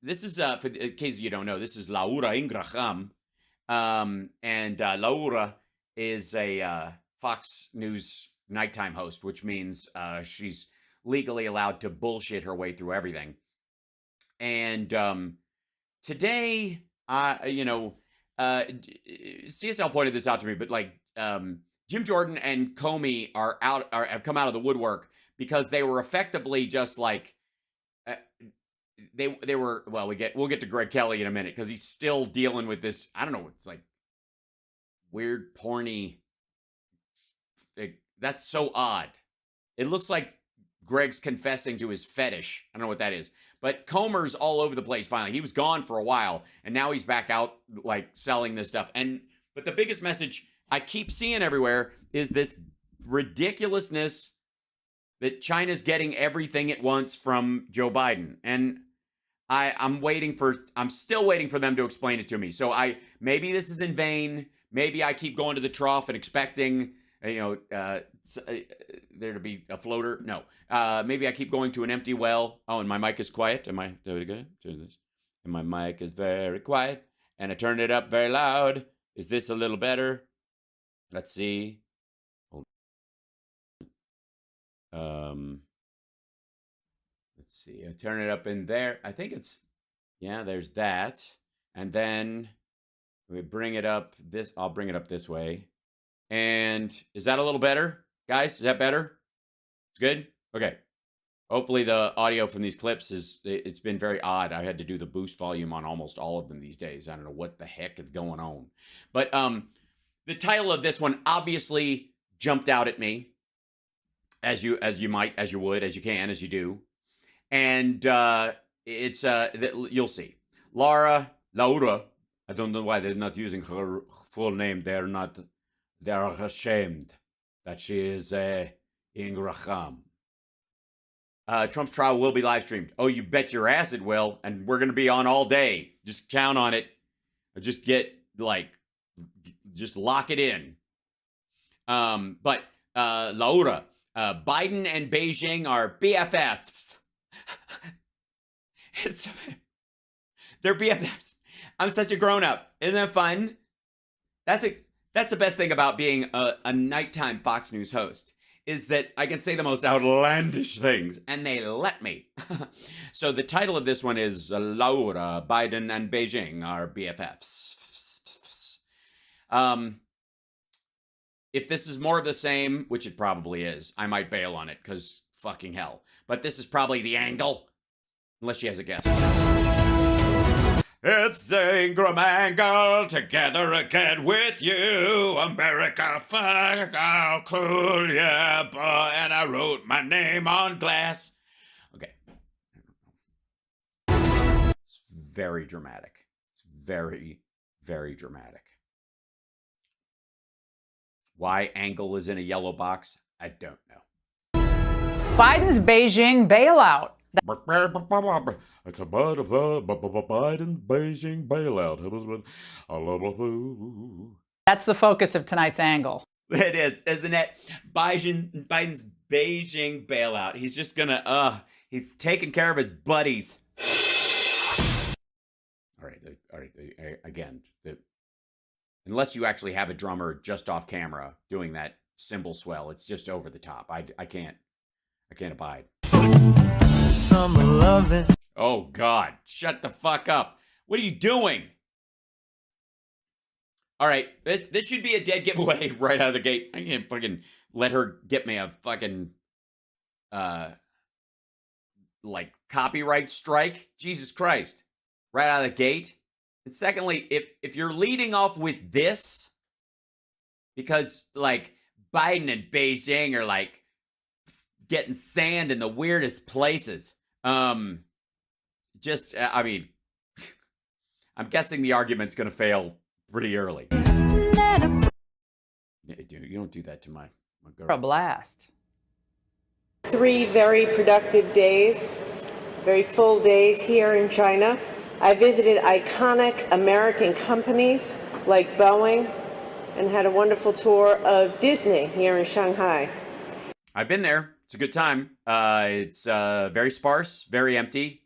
this is in case you don't know, this is Laura Ingraham, and Laura is a Fox News nighttime host, which means she's legally allowed to bullshit her way through everything. And today, CSL pointed this out to me, but like Jim Jordan and Comey have come out of the woodwork because they were effectively just like they were. Well, we'll get to Greg Kelly in a minute because he's still dealing with this. I don't know. It's like weird, porny. That's so odd. It looks like Greg's confessing to his fetish. I don't know what that is. But Comer's all over the place finally. He was gone for a while, and now he's back out like selling this stuff. But the biggest message I keep seeing everywhere is this ridiculousness that China's getting everything it wants from Joe Biden. And I'm still waiting for them to explain it to me. So maybe this is in vain. Maybe I keep going to the trough and expecting there to be a floater. No. Maybe I keep going to an empty well. Oh, and my mic is quiet. Am I good? And my mic is very quiet. And I turned it up very loud. Is this a little better? Let's see. Let's see. I turn it up in there. I think there's that. And then we bring it up I'll bring it up this way. And is that a little better? Guys, is that better? It's good? Okay. Hopefully the audio from these clips it's been very odd. I had to do the boost volume on almost all of them these days. I don't know what the heck is going on. But the title of this one obviously jumped out at me, as you do. And it's you'll see. Laura, I don't know why they're not using her full name. They're ashamed that she is Ingraham. Trump's trial will be live streamed. Oh, you bet your ass it will. And we're going to be on all day. Just count on it. Just lock it in. But Laura, Biden and Beijing are BFFs. They're BFFs. I'm such a grown-up. Isn't that fun? That's the best thing about being a nighttime Fox News host, is that I can say the most outlandish things, and they let me. So the title of this one is Laura, Biden, and Beijing are BFFs. If this is more of the same, which it probably is, I might bail on it, because fucking hell. But this is probably the angle, unless she has a guess. It's Ingram Angle, together again with you. America, fuck, how cool, yeah, boy. And I wrote my name on glass. Okay. It's very dramatic. It's very, very dramatic. Why Angle is in a yellow box, I don't know. Biden's Beijing bailout. It's about Biden Beijing bailout. That's the focus of tonight's angle. It is, isn't it? Biden's Beijing bailout. He's just gonna, he's taking care of his buddies. All right. Again, unless you actually have a drummer just off camera doing that cymbal swell, it's just over the top. I can't abide. Summer loving. Oh God, shut the fuck up. What are you doing? All right, this should be a dead giveaway right out of the gate. I can't fucking let her get me a fucking copyright strike. Jesus Christ. Right out of the gate. And secondly, if you're leading off with this, because like Biden and Beijing are getting sand in the weirdest places. I'm guessing the argument's going to fail pretty early. Yeah, dude, you don't do that to my girl. A blast. 3 very productive days, very full days here in China. I visited iconic American companies like Boeing and had a wonderful tour of Disney here in Shanghai. I've been there. It's a good time. It's very sparse, very empty.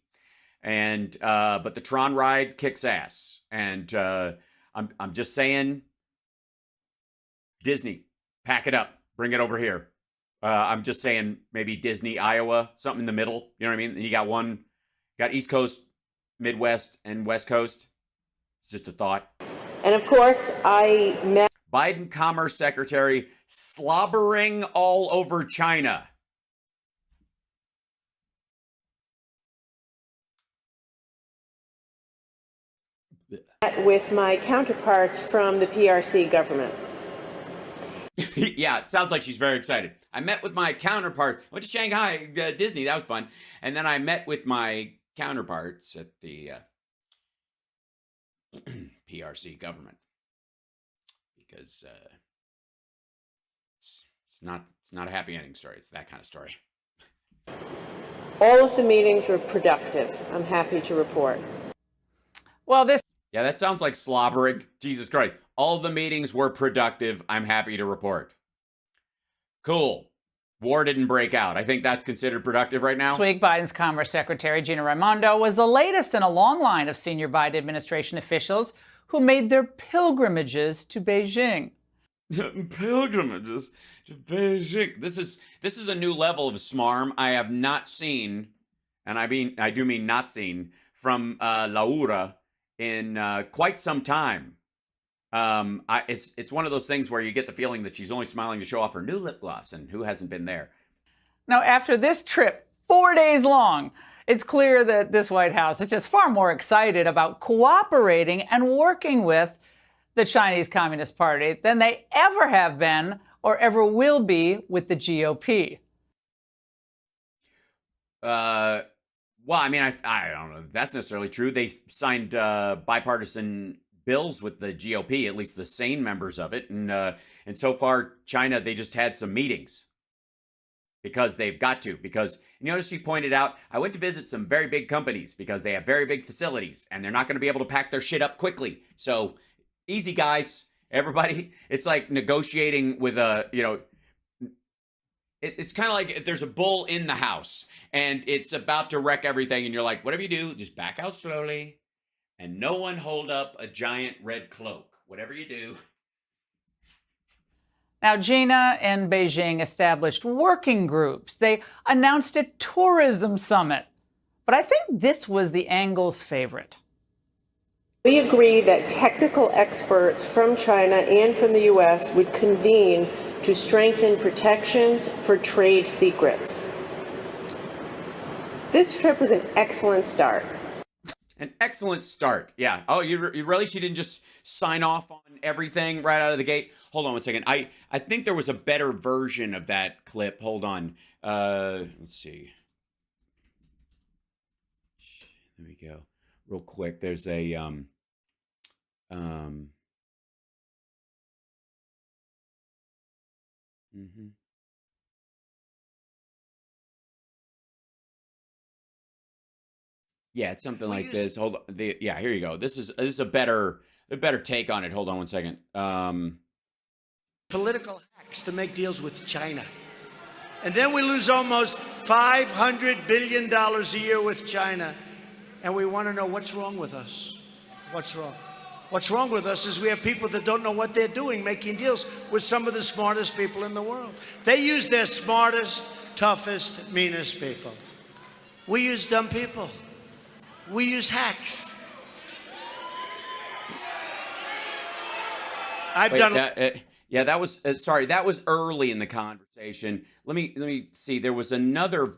And but the Tron ride kicks ass. And I'm just saying, Disney, pack it up, bring it over here. I'm just saying, maybe Disney, Iowa, something in the middle. You know what I mean? And you got East Coast, Midwest, and West Coast. It's just a thought. And of course, I met Biden Commerce Secretary slobbering all over China. with my counterparts from the PRC government. Yeah, it sounds like she's very excited. I met with my counterpart. Went to Shanghai, Disney. That was fun. And then I met with my counterparts at the PRC government because it's not a happy ending story. It's that kind of story. All of the meetings were productive, I'm happy to report. Well, this Yeah, that sounds like slobbering. Jesus Christ. All of the meetings were productive. I'm happy to report. Cool. War didn't break out. I think that's considered productive right now. This week, Biden's Commerce Secretary, Gina Raimondo, was the latest in a long line of senior Biden administration officials who made their pilgrimages to Beijing. Pilgrimages to Beijing. This is a new level of smarm I have not seen, and I do mean not seen, from Laura in quite some time. It's one of those things where you get the feeling that she's only smiling to show off her new lip gloss, and who hasn't been there? Now, after this trip, 4 days long, it's clear that this White House is just far more excited about cooperating and working with the Chinese Communist Party than they ever have been or ever will be with the GOP. Well, I mean, I don't know if that's necessarily true. They signed bipartisan bills with the GOP, at least the sane members of it, and so far, China, they just had some meetings because they've got to. Because you notice she pointed out, I went to visit some very big companies because they have very big facilities and they're not going to be able to pack their shit up quickly. So easy, guys, everybody. It's like negotiating with a, it's kind of like if there's a bull in the house and it's about to wreck everything, and you're like, whatever you do, just back out slowly. And no one hold up a giant red cloak. Whatever you do. Now, Gina and Beijing established working groups. They announced a tourism summit. But I think this was the angle's favorite. We agreed that technical experts from China and from the U.S. would convene to strengthen protections for trade secrets. This trip was an excellent start. An excellent start. Yeah. Oh, you really? She didn't just sign off on everything right out of the gate? Hold on one second. I think there was a better version of that clip. Hold on. Let's see. There we go. Real quick. There's a Yeah, it's something like this. Hold on. Yeah, here you go. This is a better take on it. Hold on one second. Political hacks to make deals with China. And then we lose almost $500 billion a year with China. And we want to know what's wrong with us. What's wrong? What's wrong with us is we have people that don't know what they're doing, making deals with some of the smartest people in the world. They use their smartest, toughest, meanest people. We use dumb people. We use hacks. Yeah, that was sorry. That was early in the conversation. Let me see. There was another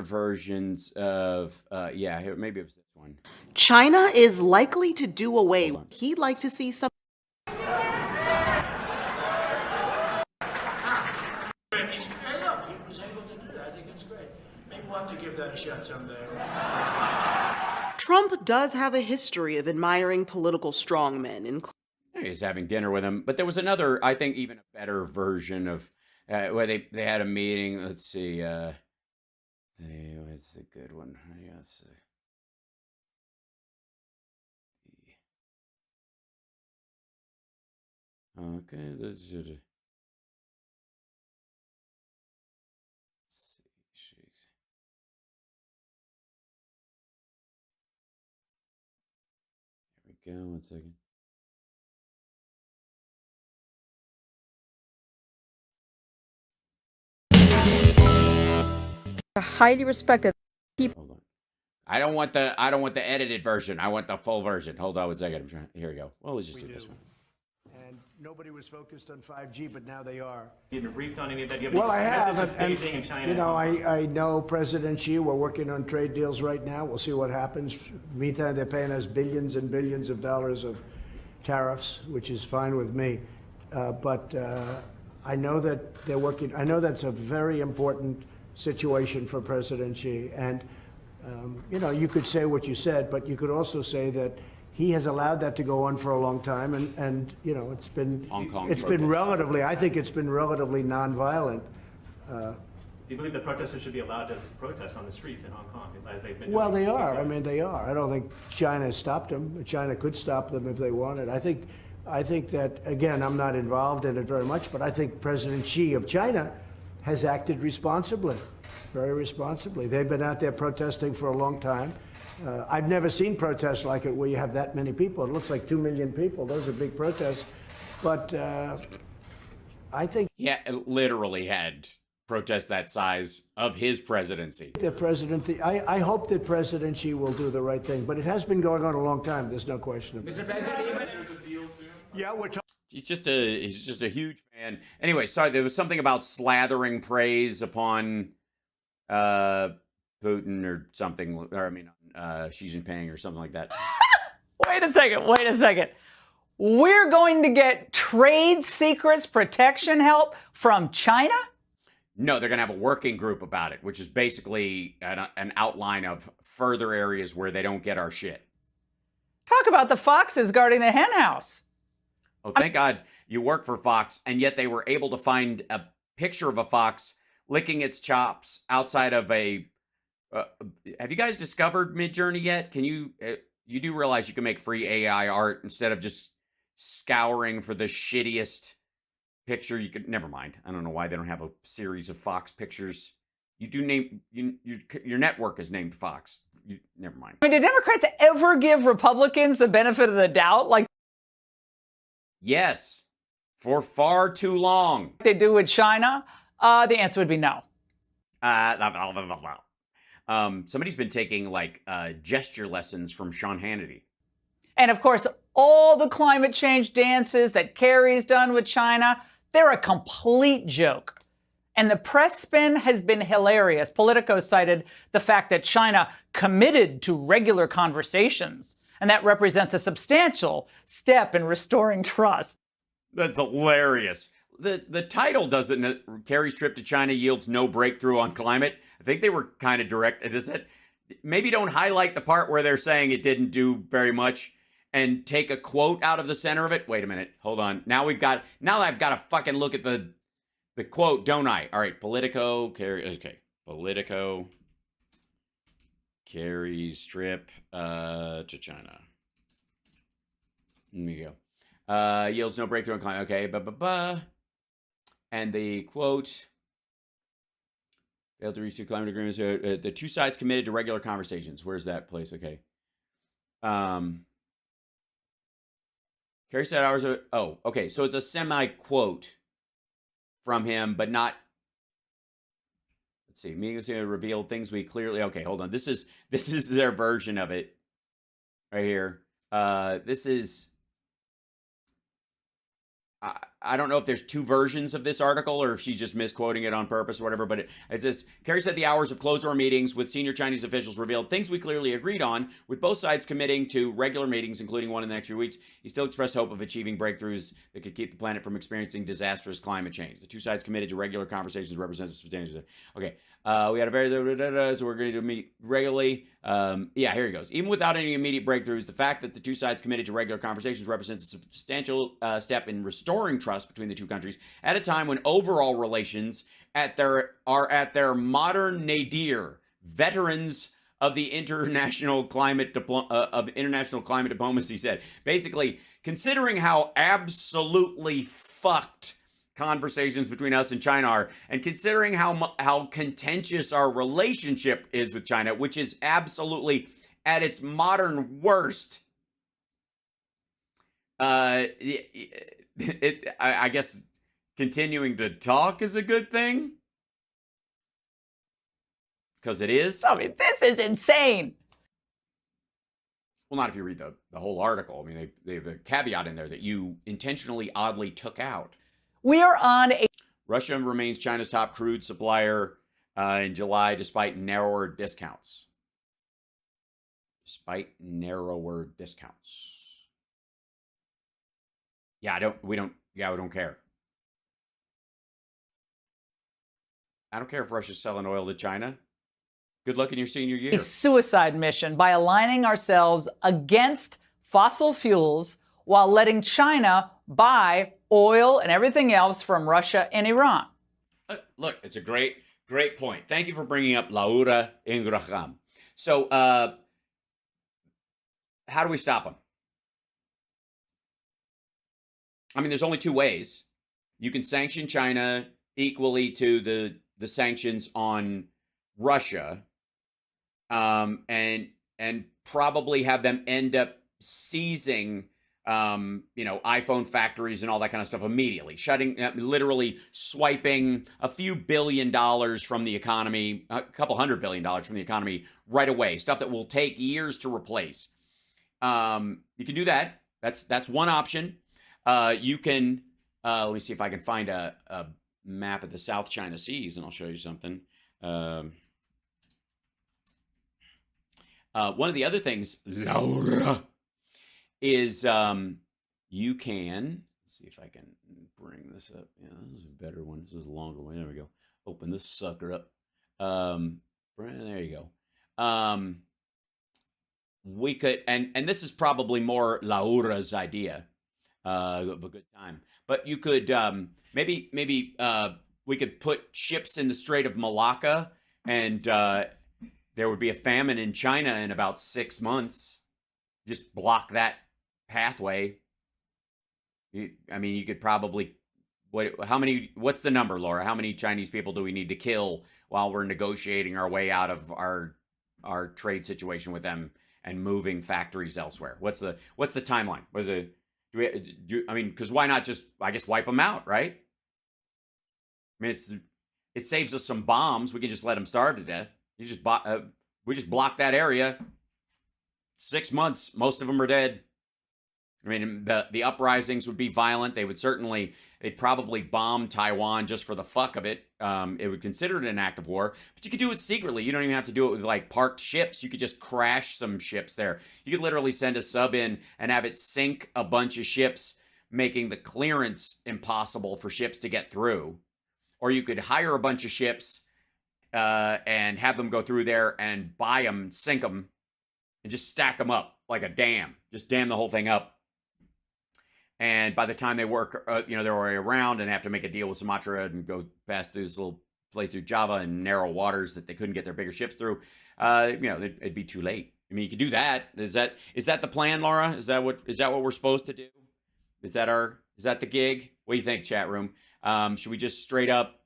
versions of yeah. Here, maybe it was this one. China is likely to do away. He'd like to see some. To give that a shot someday. Trump does have a history of admiring political strongmen. He's having dinner with him, but there was another, I think, even a better version of where they had a meeting. Let's see, what's the good one? Yes. Okay, this should. go. 1 second. Highly respected people. Hold on. I don't want the edited version. I want the full version. Hold on 1 second. I'm trying. Here we go. Well, let's just do this one. And nobody was focused on 5G, but now they are. You been briefed on any of that? Do you Well, I have, messages and, Beijing and China? you know, I know President Xi. We're working on trade deals right now. We'll see what happens. Meantime, they're paying us billions and billions of dollars of tariffs, which is fine with me. But I know that they're working. I know that's a very important situation for President Xi. And you know, you could say what you said, but you could also say that he has allowed that to go on for a long time, and you know, it's been relatively. I think it's been relatively nonviolent. Do you believe that protesters should be allowed to protest on the streets in Hong Kong as they've been? Well, they are. I mean, they are. I don't think China stopped them. China could stop them if they wanted. I think that, again, I'm not involved in it very much, but I think President Xi of China has acted responsibly, very responsibly. They've been out there protesting for a long time. I've never seen protests like it where you have that many people. It looks like 2 million people. Those are big protests. But I think... Yeah, it literally had protests that size of his presidency. I hope that President Xi will do the right thing, but it has been going on a long time. There's no question about it. Yeah, we're talking. He's just a huge fan. Anyway, sorry, there was something about slathering praise upon Putin or something, or I mean, Xi Jinping or something like that. Wait a second. We're going to get trade secrets protection help from China? No, they're going to have a working group about it, which is basically an outline of further areas where they don't get our shit. Talk about the foxes guarding the hen house. Oh, thank God you work for Fox, and yet they were able to find a picture of a fox licking its chops outside of a... have you guys discovered Midjourney yet? Can you... you do realize you can make free AI art instead of just scouring for the shittiest picture you could... Never mind. I don't know why they don't have a series of Fox pictures. You do name... your network is named Fox. Never mind. I mean, do Democrats ever give Republicans the benefit of the doubt? Like... Yes, for far too long. they do with China? The answer would be no. Somebody's been taking like gesture lessons from Sean Hannity. And of course, all the climate change dances that Kerry's done with China, they're a complete joke. And the press spin has been hilarious. Politico cited the fact that China committed to regular conversations, and that represents a substantial step in restoring trust. That's hilarious. The title doesn't. Kerry's trip to China yields no breakthrough on climate. I think they were kind of direct. Does it? Maybe don't highlight the part where they're saying it didn't do very much, and take a quote out of the center of it. Wait a minute. Hold on. Now I've got to fucking look at the quote, don't I? All right. Politico. Okay. Politico. Kerry's trip to China. There you go. Yields no breakthrough on climate. Okay. And the quote, failed to reach two climate agreements. The two sides committed to regular conversations. Where's that place? Okay. Kerry said hours of... Oh, okay. So it's a semi-quote from him, but not... Let's see. Meetings going to reveal things we clearly... Okay, hold on. This is their version of it. Right here. This is... I don't know if there's two versions of this article or if she's just misquoting it on purpose or whatever, but it says, Kerry said the hours of closed-door meetings with senior Chinese officials revealed things we clearly agreed on, with both sides committing to regular meetings, including one in the next few weeks. He still expressed hope of achieving breakthroughs that could keep the planet from experiencing disastrous climate change. The two sides committed to regular conversations represents a substantial... Okay, we had a very... So we're going to meet regularly. Yeah, here he goes. Even without any immediate breakthroughs, the fact that the two sides committed to regular conversations represents a substantial step in restoring trust between the two countries at a time when overall relations are at their modern nadir. Veterans of the international climate diplomacy said, basically, considering how absolutely fucked conversations between us and China are, and considering how contentious our relationship is with China, which is absolutely at its modern worst, I guess continuing to talk is a good thing. Because it is. I mean, this is insane. Well, not if you read the whole article. I mean, they have a caveat in there that you intentionally oddly took out. We are on a... Russia remains China's top crude supplier in July, despite narrower discounts. Despite narrower discounts. Yeah, we don't care. I don't care if Russia's selling oil to China. Good luck in your senior year. A suicide mission by aligning ourselves against fossil fuels while letting China buy oil and everything else from Russia and Iran. Look, it's a great point. Thank you for bringing up Laura Ingraham. So, how do we stop them? I mean, there's only two ways. You can sanction China equally to the sanctions on Russia, and probably have them end up seizing, iPhone factories and all that kind of stuff immediately, literally swiping a few $1 billion from the economy, a couple $100 billion from the economy right away, stuff that will take years to replace. You can do that. That's one option. You can, let me see if I can find a map of the South China Seas, and I'll show you something. One of the other things, Laura, is you can, let's see if I can bring this up. Yeah, this is a better one. This is a longer one. There we go. Open this sucker up. There you go. We could, and this is probably more Laura's idea of a good time. But you could maybe we could put ships in the Strait of Malacca, and there would be a famine in China in about 6 months. Just block that pathway. I mean, you could probably, what's the number, Laura? How many Chinese people do we need to kill while we're negotiating our way out of our trade situation with them and moving factories elsewhere? What's the timeline? Was it, because why not just, I guess, wipe them out, right? I mean, it saves us some bombs. We can just let them starve to death. We just block that area. 6 months, most of them are dead. I mean, the uprisings would be violent. They'd probably bomb Taiwan just for the fuck of it. It would consider it an act of war, but you could do it secretly. You don't even have to do it with like parked ships. You could just crash some ships there. You could literally send a sub in and have it sink a bunch of ships, making the clearance impossible for ships to get through. Or you could hire a bunch of ships and have them go through there and buy them, sink them, and just stack them up like a dam. Just dam the whole thing up. And by the time they work, they're already around and have to make a deal with Sumatra and go past this little place through Java and narrow waters that they couldn't get their bigger ships through, it'd be too late. I mean, you could do that. Is that the plan, Laura? Is that what we're supposed to do? Is that the gig? What do you think, chat room? Should we just straight up,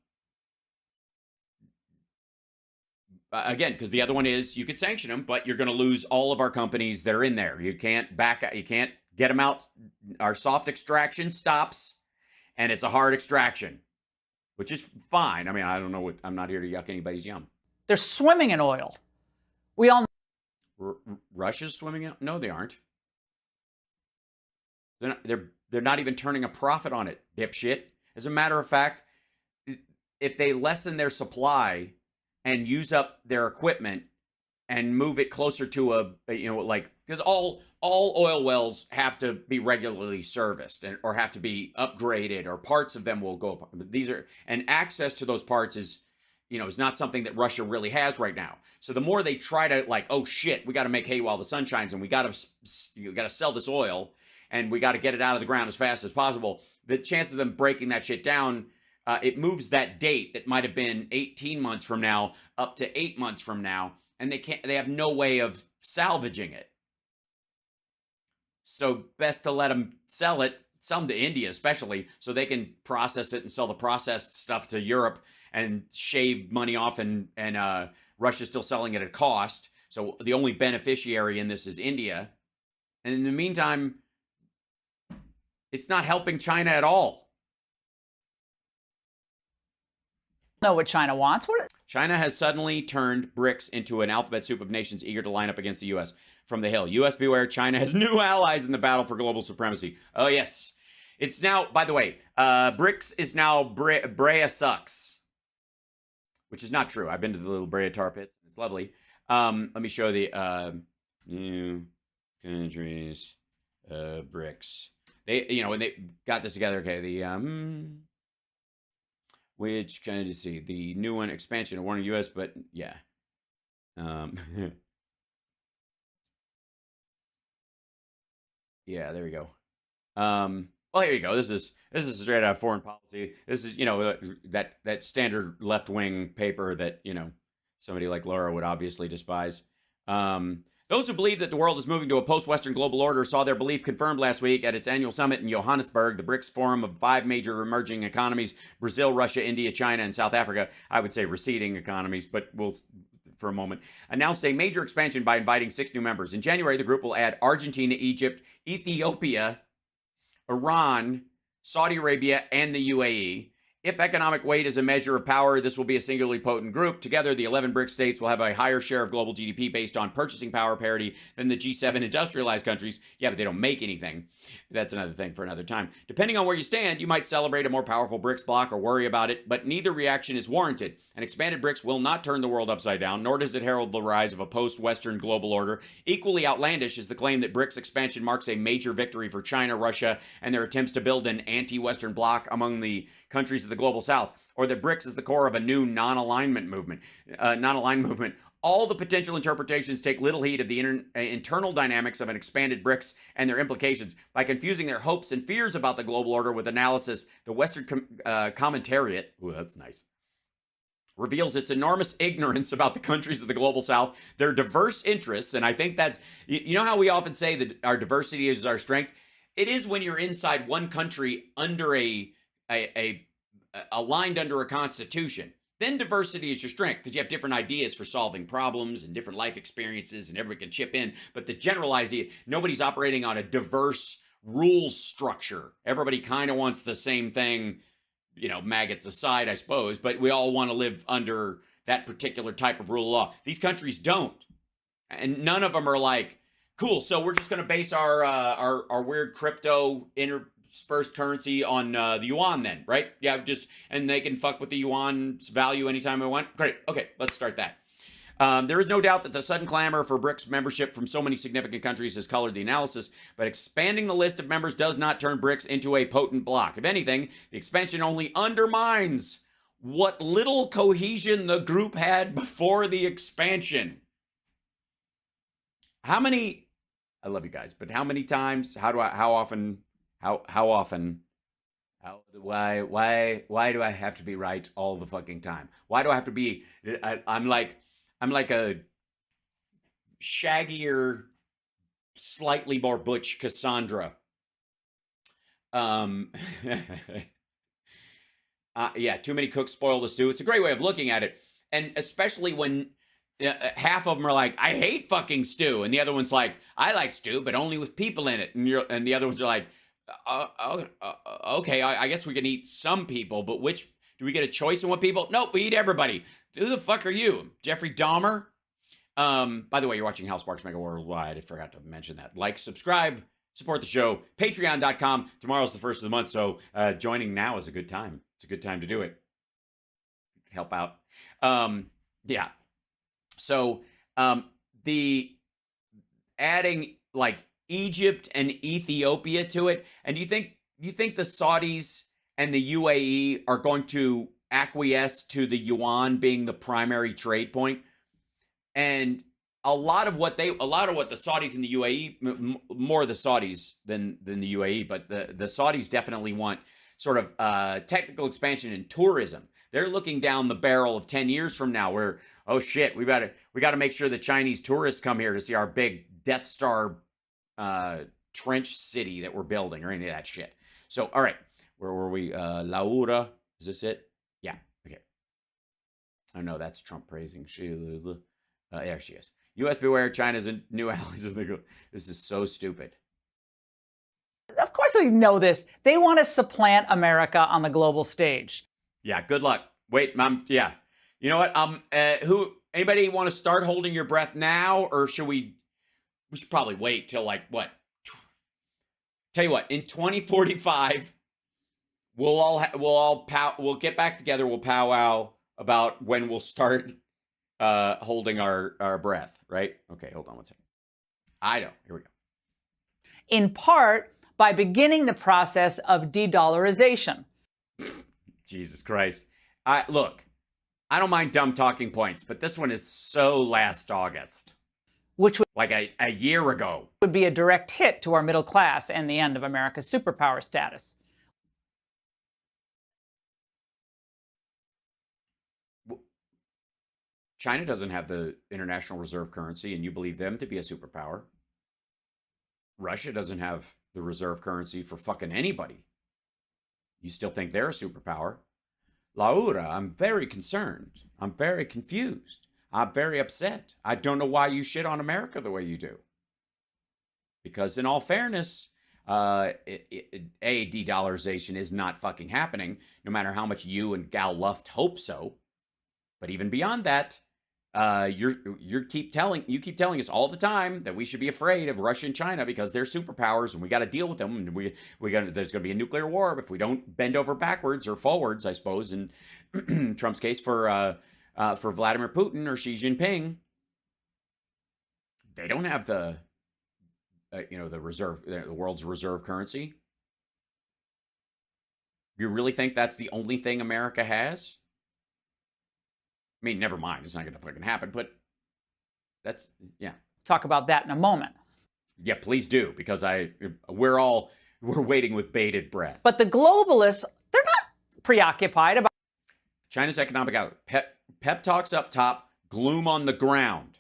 again, because the other one is you could sanction them, but you're going to lose all of our companies that are in there. You can't get them out. Our soft extraction stops, and it's a hard extraction, which is fine. I mean, I don't know I'm not here to yuck anybody's yum. They're swimming in oil. We all Russia's swimming in? No, they aren't. They're not even turning a profit on it, dipshit. As a matter of fact, if they lessen their supply and use up their equipment and move it closer to because all oil wells have to be regularly serviced or have to be upgraded, or parts of them will go up. And access to those parts is not something that Russia really has right now. So the more they try to oh shit, we got to make hay while the sun shines, and we got to sell this oil, and we got to get it out of the ground as fast as possible. The chance of them breaking that shit down, it moves that date that might have been 18 months from now up to 8 months from now, and they have no way of salvaging it. So best to let them sell some to India especially, so they can process it and sell the processed stuff to Europe and shave money off, and Russia's still selling it at cost. So the only beneficiary in this is India. And in the meantime, It's not helping China at all. Know what China wants. China has suddenly turned BRICS into an alphabet soup of nations eager to line up against the U.S. From the Hill. U.S. beware, China has new allies in the battle for global supremacy. Oh, yes. It's now, by the way, BRICS is now Brea sucks, which is not true. I've been to the little Brea tar pits. It's lovely. Let me show the new countries, BRICS. They, when they got this together, okay, which kind of see the new one expansion of one U.S., but yeah. Yeah, there we go. Well, here you go. This is straight out of foreign policy. This is that standard left wing paper that somebody like Laura would obviously despise. Those who believe that the world is moving to a post-Western global order saw their belief confirmed last week at its annual summit in Johannesburg, the BRICS forum of 5 major emerging economies: Brazil, Russia, India, China, and South Africa. I would say receding economies, but we'll for a moment, announced a major expansion by inviting 6 new members. In January, the group will add Argentina, Egypt, Ethiopia, Iran, Saudi Arabia, and the UAE. If economic weight is a measure of power, this will be a singularly potent group. Together, the 11 BRICS states will have a higher share of global GDP based on purchasing power parity than the G7 industrialized countries. Yeah, but they don't make anything. That's another thing for another time. Depending on where you stand, you might celebrate a more powerful BRICS bloc or worry about it, but neither reaction is warranted. An expanded BRICS will not turn the world upside down, nor does it herald the rise of a post-Western global order. Equally outlandish is the claim that BRICS expansion marks a major victory for China, Russia, and their attempts to build an anti-Western bloc among the countries of the global south, or that BRICS is the core of a new non-aligned movement. All the potential interpretations take little heed of the internal dynamics of an expanded BRICS and their implications. By confusing their hopes and fears about the global order with analysis, the Western commentariat, ooh, that's nice, reveals its enormous ignorance about the countries of the global south, their diverse interests, and I think that's, how we often say that our diversity is our strength? It is when you're inside one country under aligned under a constitution. Then diversity is your strength because you have different ideas for solving problems and different life experiences, and everybody can chip in. But the general idea, nobody's operating on a diverse rules structure. Everybody kind of wants the same thing, maggots aside, I suppose, but we all want to live under that particular type of rule of law. These countries don't. And none of them are like, cool, so we're just going to base our weird crypto interspersed currency on the yuan then, right? Yeah, and they can fuck with the yuan's value anytime they want. Great, okay, let's start that. There is no doubt that the sudden clamor for BRICS membership from so many significant countries has colored the analysis, but expanding the list of members does not turn BRICS into a potent bloc. If anything, the expansion only undermines what little cohesion the group had before the expansion. I love you guys, but how many times, why do I have to be right all the fucking time? Why do I have to be, I'm like a shaggier, slightly more butch Cassandra. Yeah, too many cooks spoil the stew. It's a great way of looking at it. And especially when half of them are like, I hate fucking stew. And the other one's like, I like stew, but only with people in it. And the other ones are like, okay, I guess we can eat some people, but do we get a choice in what people? Nope, we eat everybody. Who the fuck are you? Jeffrey Dahmer? By the way, you're watching House Sparks Mega Worldwide. I forgot to mention that. Like, subscribe, support the show. Patreon.com. Tomorrow's the first of the month, so joining now is a good time. It's a good time to do it. Help out. Yeah. So the adding like Egypt and Ethiopia to it, and you think the Saudis and the UAE are going to acquiesce to the yuan being the primary trade point? And a lot of what the Saudis and the UAE, more the Saudis than the UAE, but the Saudis definitely want sort of technical expansion in tourism. They're looking down the barrel of 10 years from now where, oh shit, we got to make sure the Chinese tourists come here to see our big Death Star trench city that we're building or any of that shit. So, all right, where were we? Laura, is this it? Yeah, okay. Oh no, that's Trump praising. There she is. U.S. beware, China's new allies. This is so stupid. Of course we know this. They want to supplant America on the global stage. Yeah, good luck. Wait, yeah. You know what? Anybody want to start holding your breath now, or should we should probably wait till like what? Tell you what, in 2045, we'll get back together, we'll powwow about when we'll start holding our breath, right? Okay, hold on one second. I know. Here we go. In part by beginning the process of de-dollarization. Jesus Christ. Look, I don't mind dumb talking points, but this one is so last August. Which would, like a year ago. Would be a direct hit to our middle class and the end of America's superpower status. China doesn't have the international reserve currency, and you believe them to be a superpower. Russia doesn't have the reserve currency for fucking anybody. You still think they're a superpower? Laura, I'm very concerned. I'm very confused. I'm very upset. I don't know why you shit on America the way you do. Because in all fairness, de-dollarization is not fucking happening, no matter how much you and Gal Luft hope so. But even beyond that, you keep telling us all the time that we should be afraid of Russia and China because they're superpowers and we got to deal with them, and there's going to be a nuclear war if we don't bend over backwards or forwards, I suppose, in Trump's case for Vladimir Putin or Xi Jinping. They don't have the world's reserve currency. You really think that's the only thing America has? I mean, never mind. It's not going to fucking happen, but that's, yeah. Talk about that in a moment. Yeah, please do, because we're waiting with bated breath. But the globalists, they're not preoccupied about China's economic outlook. Pep talks up top, gloom on the ground.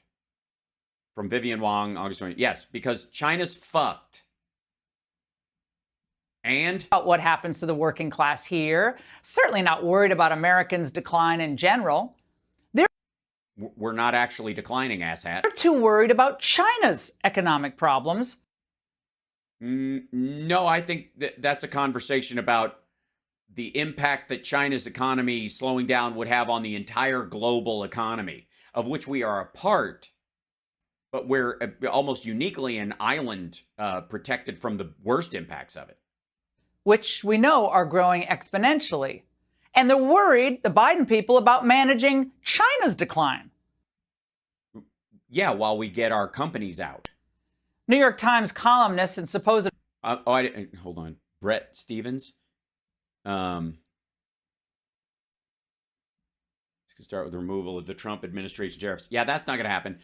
From Vivian Wong, August 20. Yes, because China's fucked. And about what happens to the working class here. Certainly not worried about Americans' decline in general. We're not actually declining, asshat. They're too worried about China's economic problems. No, I think that's a conversation about the impact that China's economy slowing down would have on the entire global economy, of which we are a part, but we're almost uniquely an island protected from the worst impacts of it. Which we know are growing exponentially. And they're worried, the Biden people, about managing China's decline. Yeah, while we get our companies out. New York Times columnist and supposed... hold on. Brett Stevens. Let's start with the removal of the Trump administration tariffs. Yeah, that's not going to happen.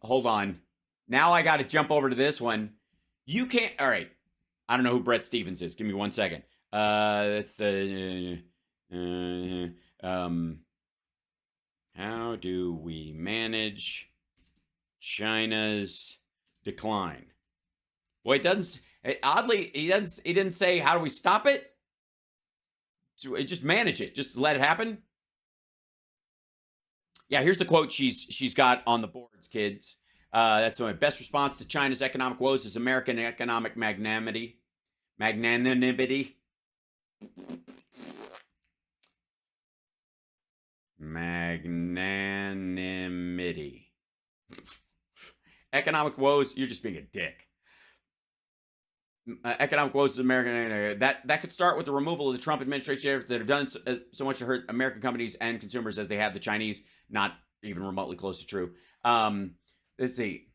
Hold on. Now I got to jump over to this one. You can't... All right. I don't know who Brett Stevens is. Give me 1 second. That's the... how do we manage China's decline? Well, oddly, he didn't say how do we stop it. So just manage it. Just let it happen. Yeah, here's the quote she's got on the boards, kids. That's my best response to China's economic woes is American economic magnanimity. Magnanimity. Economic woes, you're just being a dick. Economic woes is American. That could start with the removal of the Trump administration tariffs that have done so much to hurt American companies and consumers as they have the Chinese. Not even remotely close to true. Let's see.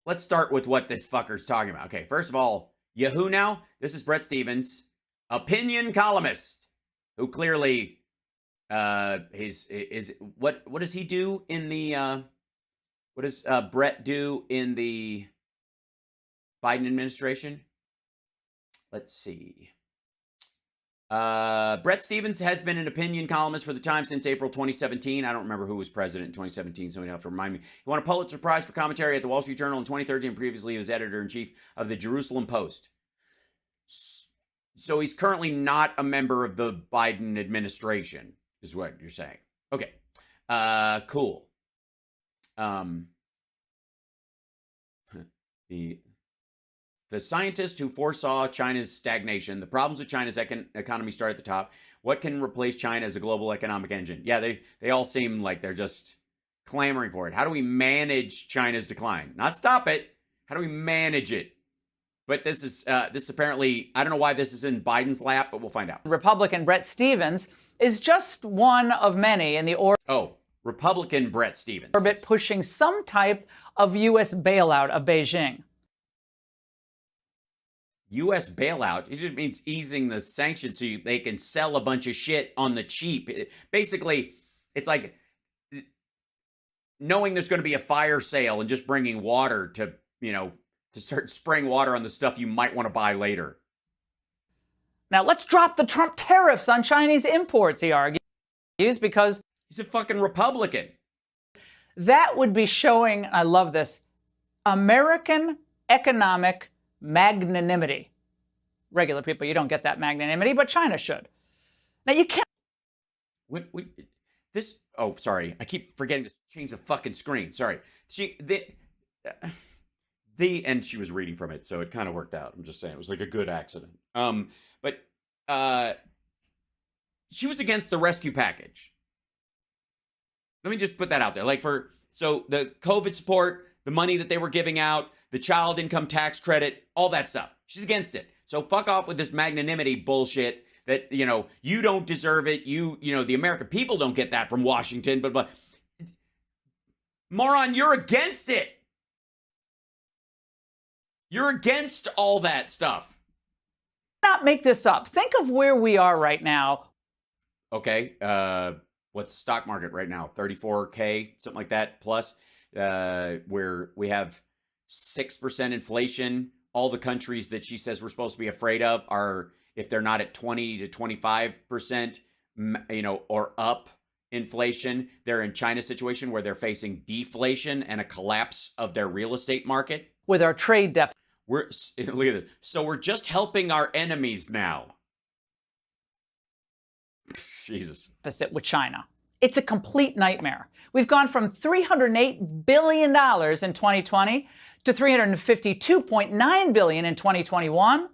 Let's start with what this fucker's talking about. Okay, first of all, Yahoo now. This is Brett Stevens, opinion columnist, who clearly what does he do in the what does Brett do in the Biden administration? Let's see. Brett Stevens has been an opinion columnist for the Times since April 2017. I don't remember who was president in 2017. Somebody have to remind me. He won a Pulitzer Prize for commentary at the Wall Street Journal in 2013. Previously, he was editor-in-chief of the Jerusalem Post. So he's currently not a member of the Biden administration, is what you're saying. Okay. Cool. The scientist who foresaw China's stagnation, the problems with China's economy start at the top. What can replace China as a global economic engine? Yeah, they all seem like they're just clamoring for it. How do we manage China's decline? Not stop it. How do we manage it? But this is apparently, I don't know why this is in Biden's lap, but we'll find out. Republican Bret Stephens is just one of many in the Republican Bret Stephens orbit pushing some type of U.S. bailout of Beijing. U.S. bailout, it just means easing the sanctions so they can sell a bunch of shit on the cheap. Basically, it's like knowing there's going to be a fire sale and just bringing water to, to start spraying water on the stuff you might want to buy later. Now, let's drop the Trump tariffs on Chinese imports, he argues, because he's a fucking Republican. That would be showing, I love this, American economic magnanimity. Regular people, you don't get that magnanimity, but China should. Now, you can't. Oh, sorry. I keep forgetting to change the fucking screen. Sorry. And she was reading from it, so it kind of worked out. I'm just saying it was like a good accident. But she was against the rescue package. Let me just put that out there. So the COVID support, the money that they were giving out, the child income tax credit, all that stuff. She's against it. So fuck off with this magnanimity bullshit that, you don't deserve it. The American people don't get that from Washington, but moron, you're against it. You're against all that stuff. Not make this up. Think of where we are right now. Okay. What's the stock market right now? 34K, something like that, plus, where we have 6% inflation. All the countries that she says we're supposed to be afraid of are, if they're not at 20 to 25%, or up inflation, they're in China's situation where they're facing deflation and a collapse of their real estate market. With our trade deficit. Look at this. So we're just helping our enemies now. Jesus. With China. It's a complete nightmare. We've gone from $308 billion in 2020 to $352.9 billion in 2021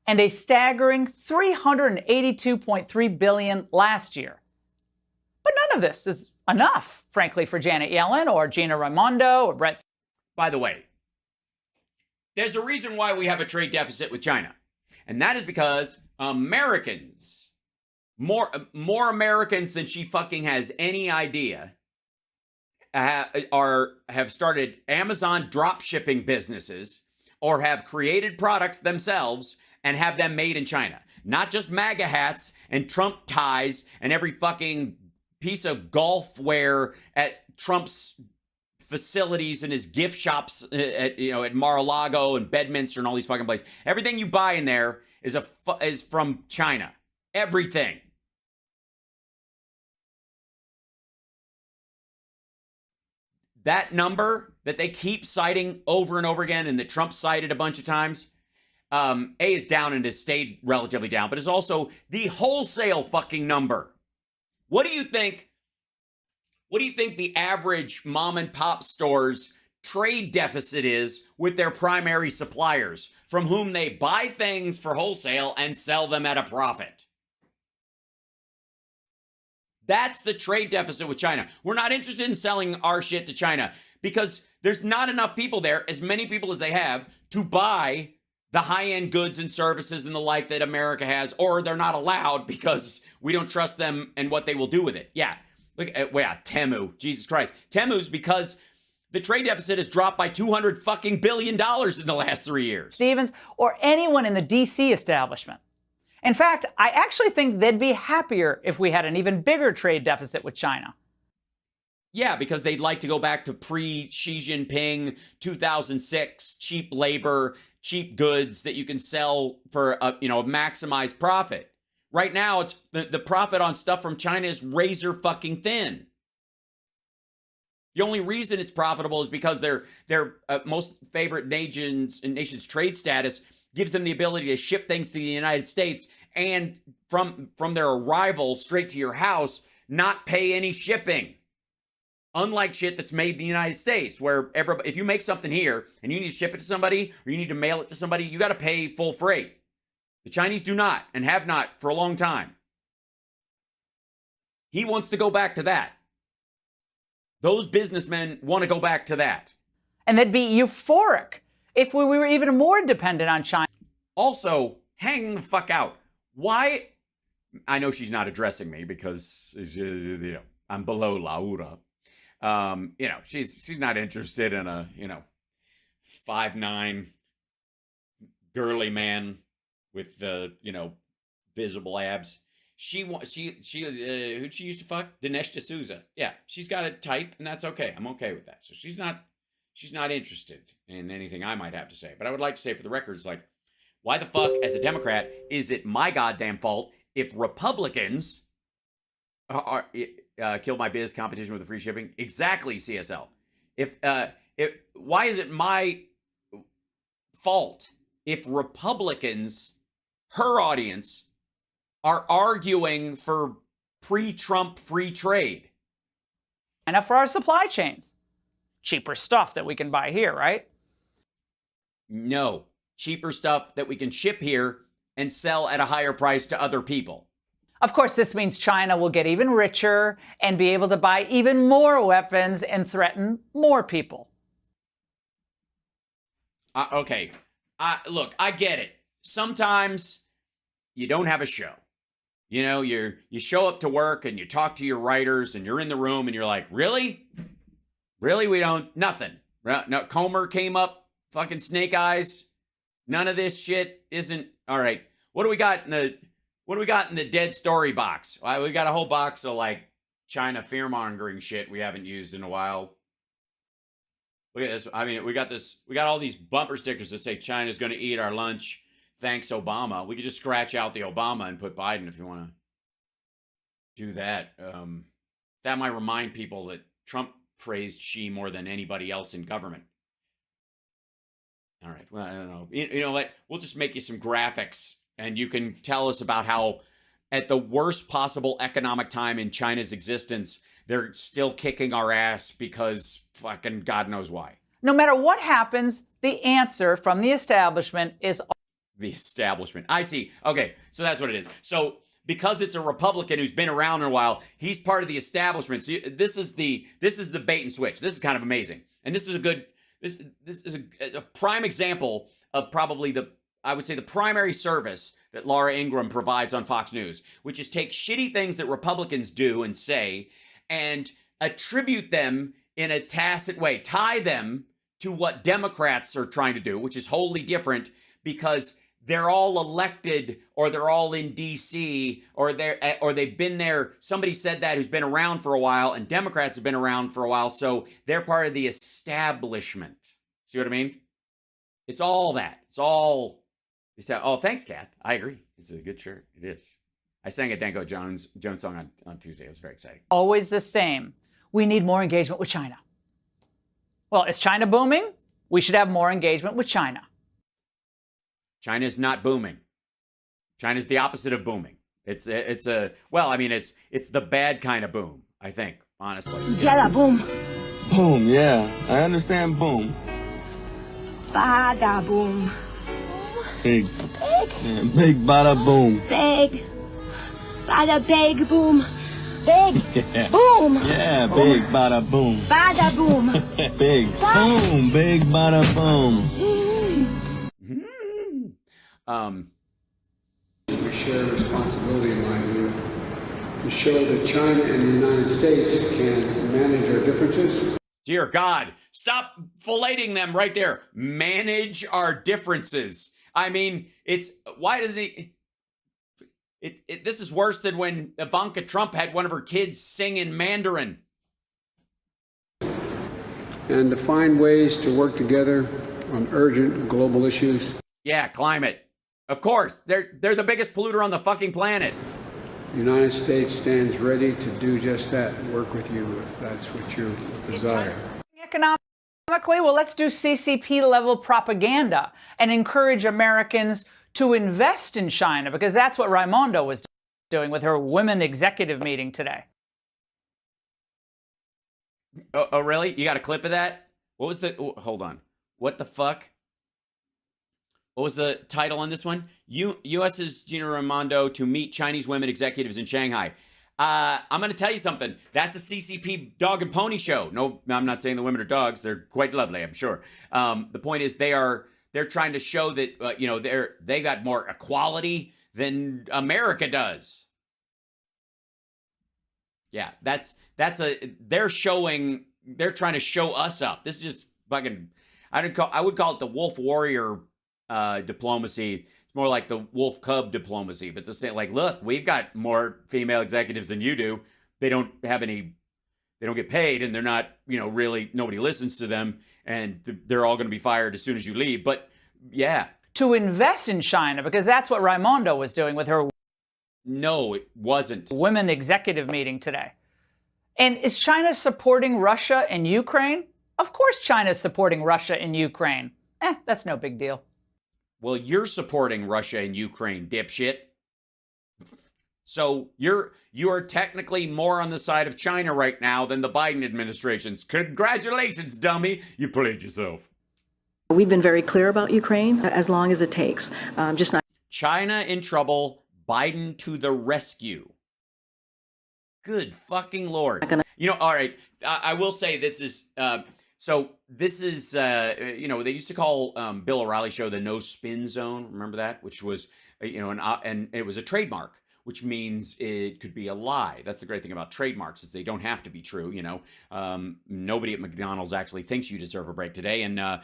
and a staggering $382.3 billion last year. But none of this is enough, frankly, for Janet Yellen or Gina Raimondo or Brett. By the way, there's a reason why we have a trade deficit with China. And that is because Americans, more Americans than she fucking has any idea, have started Amazon drop shipping businesses or have created products themselves and have them made in China. Not just MAGA hats and Trump ties and every fucking piece of golf wear at Trump's facilities and his gift shops at Mar-a-Lago and Bedminster and all these fucking places. Everything you buy in there is from China. Everything. That number that they keep citing over and over again and that Trump cited a bunch of times, A, is down and has stayed relatively down, but is also the wholesale fucking number. What do you think the average mom and pop store's trade deficit is with their primary suppliers, from whom they buy things for wholesale and sell them at a profit? That's the trade deficit with China. We're not interested in selling our shit to China because there's not enough people there, as many people as they have, to buy the high-end goods and services and the like that America has, or they're not allowed because we don't trust them and what they will do with it. Yeah. Look at, Temu. Jesus Christ. Temu's because the trade deficit has dropped by $200 fucking billion in the last 3 years. Stevens, or anyone in the DC establishment. In fact, I actually think they'd be happier if we had an even bigger trade deficit with China. Yeah, because they'd like to go back to pre-Xi Jinping 2006, cheap labor, cheap goods that you can sell for a maximized profit. Right now, it's the profit on stuff from China is razor fucking thin. The only reason it's profitable is because their most favorite nation's trade status gives them the ability to ship things to the United States and from their arrival straight to your house, not pay any shipping. Unlike shit that's made in the United States, where if you make something here and you need to ship it to somebody or you need to mail it to somebody, you got to pay full freight. The Chinese do not and have not for a long time. He wants to go back to that. Those businessmen want to go back to that. And they'd be euphoric if we were even more dependent on China. Also, hang the fuck out. Why? I know she's not addressing me because, you know, I'm below Laura. You know, she's not interested in a, you know, 5'9" girly man with the, you know, visible abs. Who'd she used to fuck? Dinesh D'Souza. Yeah, she's got a type, and that's okay. I'm okay with that. So she's not interested in anything I might have to say. But I would like to say for the record, it's like, why the fuck, as a Democrat, is it my goddamn fault if Republicans kill my biz competition with the free shipping? Exactly, CSL. Why is it my fault if Republicans, her audience, are arguing for pre-Trump free trade? And for our supply chains. Cheaper stuff that we can buy here, right? No. Cheaper stuff that we can ship here and sell at a higher price to other people. Of course, this means China will get even richer and be able to buy even more weapons and threaten more people. Okay. Look, I get it. Sometimes you don't have a show. You know, you show up to work and you talk to your writers and you're in the room and you're like, really? Really? We don't, nothing. No, Comer came up, fucking snake eyes. None of this shit isn't, all right. What do we got in the dead story box? Well, we got a whole box of like China fear-mongering shit we haven't used in a while. Look at this. I mean, we got all these bumper stickers that say China's going to eat our lunch. Thanks, Obama. We could just scratch out the Obama and put Biden if you want to do that. That might remind people that Trump praised Xi more than anybody else in government. All right. Well, I don't know. You know what? We'll just make you some graphics and you can tell us about how at the worst possible economic time in China's existence, they're still kicking our ass because fucking God knows why. No matter what happens, the answer from the establishment is the establishment. I see. Okay, so that's what it is. So because it's a Republican who's been around in a while, he's part of the establishment. So this is the bait and switch. This is kind of amazing, and this is a good. This is a prime example of probably I would say the primary service that Laura Ingraham provides on Fox News, which is take shitty things that Republicans do and say and attribute them in a tacit way, tie them to what Democrats are trying to do, which is wholly different because they're all elected or they're all in DC or they've been there. Somebody said that who's been around for a while, and Democrats have been around for a while, so they're part of the establishment. See what I mean? It's all that. It's all. Oh, thanks, Kath. I agree. It's a good shirt. It is. I sang a Danko Jones song on Tuesday. It was very exciting. Always the same. We need more engagement with China. Well, is China booming? We should have more engagement with China. China's not booming. China's the opposite of booming. It's the bad kind of boom, I think, honestly. Yeah, boom. Boom, yeah. I understand boom. Bada boom. Big. Big. Yeah, big bada boom. Big. Bada big boom. Big. Yeah. Boom. Yeah, big bada boom. Bada boom. Big boom. Big bada boom. We share responsibility, in my view, to show that China and the United States can manage our differences. Dear God, stop filleting them right there. Manage our differences. I mean, why doesn't he? This is worse than when Ivanka Trump had one of her kids sing in Mandarin. And to find ways to work together on urgent global issues. Yeah, climate. Of course, they're the biggest polluter on the fucking planet. The United States stands ready to do just that, work with you if that's what you desire. Economically, well, let's do CCP level propaganda and encourage Americans to invest in China, because that's what Raimondo was doing with her women executive meeting today. Oh, really? You got a clip of that? What was the? Oh, hold on. What the fuck? What was the title on this one? U.S.'s Gina Raimondo to meet Chinese women executives in Shanghai. I'm going to tell you something. That's a CCP dog and pony show. No, I'm not saying the women are dogs. They're quite lovely, I'm sure. The point is they're trying to show that they got more equality than America does. Yeah, they're trying to show us up. This is just fucking. I would call it the wolf warrior diplomacy. It's more like the wolf cub diplomacy, but to say like, look, we've got more female executives than you do. They don't get paid, and they're not, really, nobody listens to them, and they're all going to be fired as soon as you leave. But yeah, to invest in China, because that's what Raimondo was doing with her. No, it wasn't. Women executive meeting today. And is China supporting Russia and Ukraine? Of course China's supporting Russia and Ukraine. That's no big deal. Well, you're supporting Russia and Ukraine, dipshit. So you are technically more on the side of China right now than the Biden administration's. Congratulations, dummy. You played yourself. We've been very clear about Ukraine as long as it takes. Just not. China in trouble. Biden to the rescue. Good fucking Lord. All right. I will say this is, they used to call Bill O'Reilly's show the No Spin Zone. Remember that? Which was, and it was a trademark, which means it could be a lie. That's the great thing about trademarks is they don't have to be true. Nobody at McDonald's actually thinks you deserve a break today. And I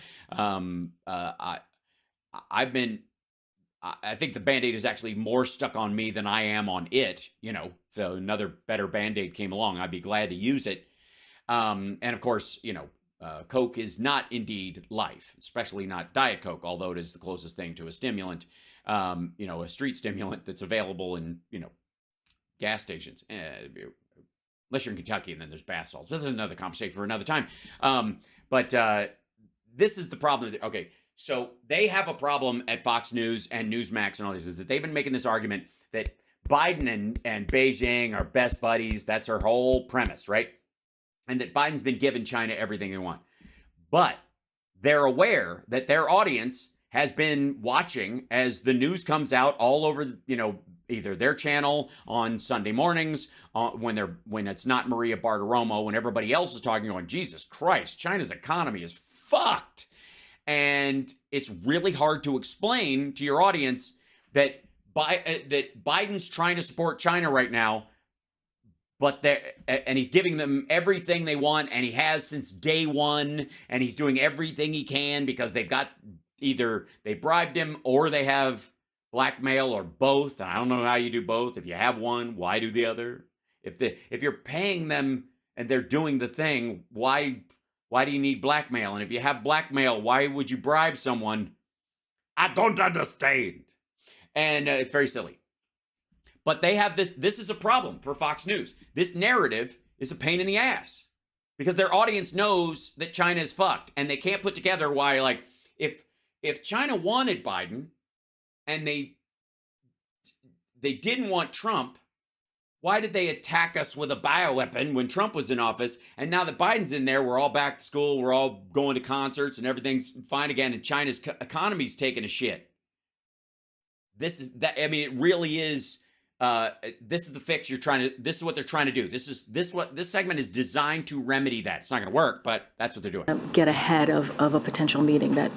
think the Band-Aid is actually more stuck on me than I am on it. If another better Band-Aid came along, I'd be glad to use it. And of course, Coke is not indeed life, especially not Diet Coke, although it is the closest thing to a stimulant, a street stimulant that's available in, gas stations. Unless you're in Kentucky and then there's bath salts. This is another conversation for another time. But this is the problem. Okay. So they have a problem at Fox News and Newsmax and all this, is that they've been making this argument that Biden and Beijing are best buddies. That's her whole premise, right? And that Biden's been giving China everything they want. But they're aware that their audience has been watching as the news comes out all over, either their channel on Sunday mornings, when it's not Maria Bartiromo, when everybody else is talking, going, Jesus Christ, China's economy is fucked. And it's really hard to explain to your audience that Biden's trying to support China right now, and he's giving them everything they want, and he has since day one, and he's doing everything he can because they've got either they bribed him or they have blackmail or both. And I don't know how you do both. If you have one, why do the other? If you're paying them and they're doing the thing, why do you need blackmail? And if you have blackmail, why would you bribe someone? I don't understand. And it's very silly. But they have this. This is a problem for Fox News. This narrative is a pain in the ass because their audience knows that China is fucked, and they can't put together why. Like, if China wanted Biden and they didn't want Trump, why did they attack us with a bioweapon when Trump was in office? And now that Biden's in there, we're all back to school, we're all going to concerts, and everything's fine again, and China's economy's taking a shit. This is that. I mean, it really is. This is the fix this is what they're trying to do. This segment is designed to remedy that. It's not going to work, but that's what they're doing. Get ahead of a potential meeting that